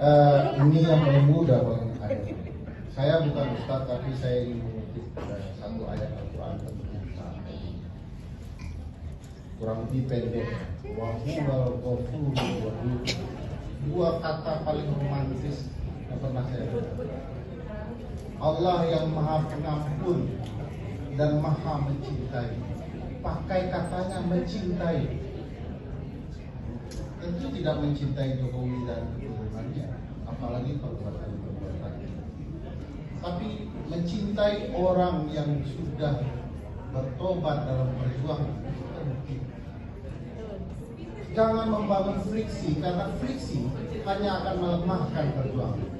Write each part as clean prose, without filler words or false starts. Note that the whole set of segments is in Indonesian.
Ini yang paling mudah paling ayat. Saya bukan ustaz, tapi saya ingin mengutip satu ayat Al-Quran tentang saat ini. Kurang lebih pendek. Wa huwal ghafurur rahim. Dua kata paling romantis yang pernah saya dengar. Allah yang maha pengampun dan maha mencintai. Pakai katanya mencintai. Tentu tidak mencintai Jokowi dan keturunannya, apalagi perbuatan-perbuatannya. Tapi mencintai orang yang sudah bertobat dalam perjuangan. Jangan membangun friksi, karena friksi hanya akan melemahkan perjuangan.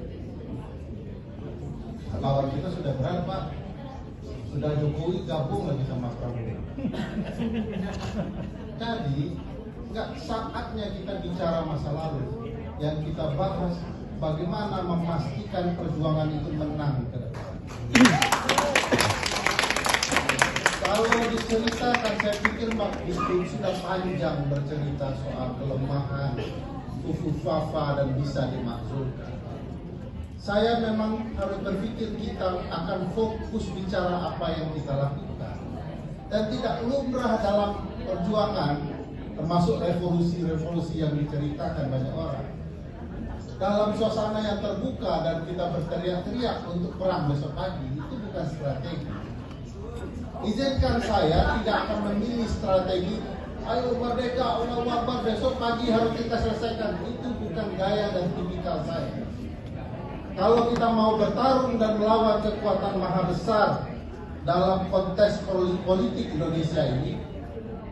Lawan kita sudah berat, Pak. Sudah Jokowi gabung lagi sama Prabowo. Jadi nggak saatnya kita bicara masa lalu. Yang kita bahas bagaimana memastikan perjuangan itu menang ke depan. Kalau diceritakan, saya pikir Mbak Bisbing sudah panjang bercerita soal kelemahan, Fafa dan bisa dimakzulkan. Saya memang harus berpikir kita akan fokus bicara apa yang kita lakukan. Dan tidak lumrah dalam perjuangan, termasuk revolusi-revolusi yang diceritakan banyak orang. Dalam suasana yang terbuka dan kita berteriak-teriak untuk perang besok pagi, itu bukan strategi. Izinkan saya tidak akan memilih strategi, ayo merdeka, Allahu Akbar, besok pagi harus kita selesaikan. Itu bukan gaya dan tipikal saya. Kalau kita mau bertarung dan melawan kekuatan maha besar dalam konteks politik Indonesia ini,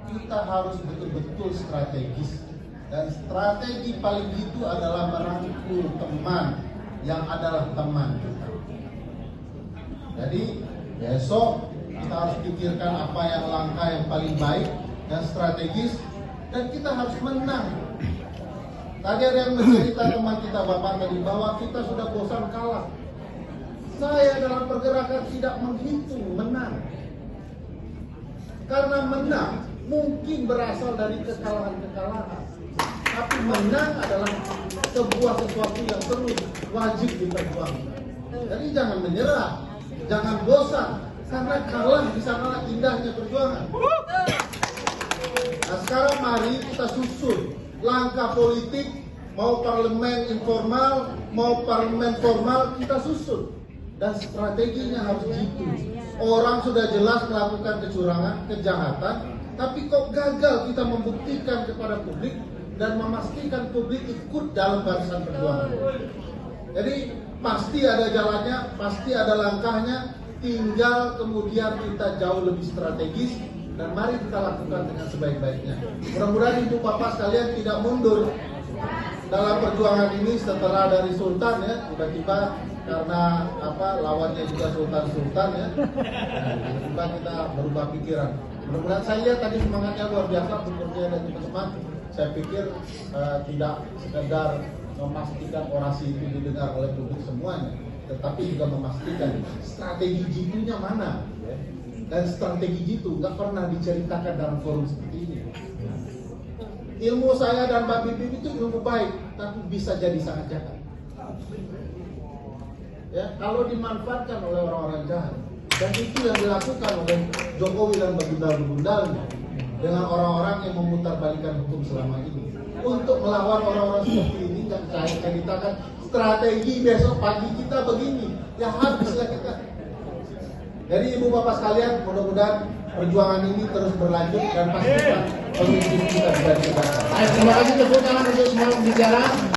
kita harus betul-betul strategis. Dan strategi paling itu adalah merangkul teman yang adalah teman kita. Jadi besok kita harus pikirkan apa yang langkah yang paling baik dan strategis, dan kita harus menang. Tadi ada yang bercerita teman kita Bapak tadi bahwa kita sudah bosan kalah. Saya dalam pergerakan tidak menghitung menang. Karena menang mungkin berasal dari kekalahan-kekalahan. Tapi menang adalah sebuah sesuatu yang terus wajib diperjuangkan. Jadi jangan menyerah, jangan bosan, karena kalah di sanalah indahnya perjuangan. Nah sekarang mari kita susun langkah politik, mau parlemen informal, mau parlemen formal, kita susun. Dan strateginya harus gitu. Orang sudah jelas melakukan kecurangan, kejahatan, tapi kok gagal kita membuktikan kepada publik dan memastikan publik ikut dalam barisan perjuangan. Jadi pasti ada jalannya, pasti ada langkahnya, tinggal kemudian kita jauh lebih strategis dan mari kita lakukan dengan sebaik-baiknya. Mudah-mudahan Ibu Bapak sekalian tidak mundur dalam perjuangan ini setelah dari Sultan ya, tiba-tiba karena lawannya juga Sultan ya, tiba-tiba kita berubah pikiran. Mudah-mudahan saya lihat tadi semangatnya luar biasa bekerja dan teman-teman. Saya pikir tidak sekedar memastikan orasi itu didengar oleh publik semuanya, tetapi juga memastikan strategi jitunya mana ya. Dan strategi jitu nggak pernah diceritakan dalam forum seperti ini. Ilmu saya dan Mbak Bibi itu ilmu baik, tapi bisa jadi sangat jahat. Ya, kalau dimanfaatkan oleh orang-orang jahat, dan itu yang dilakukan oleh Jokowi dan begundal-begundalnya dengan orang-orang yang memutarbalikkan hukum selama ini untuk melawan orang-orang seperti ini. Dan saya ceritakan strategi besok pagi kita begini, ya habislah kita. Jadi Ibu Bapak sekalian, mudah-mudahan perjuangan ini terus berlanjut dan pastikan pemimpin kita bisa ditegakkan. Terima kasih tepuk tangan untuk semua pembicara.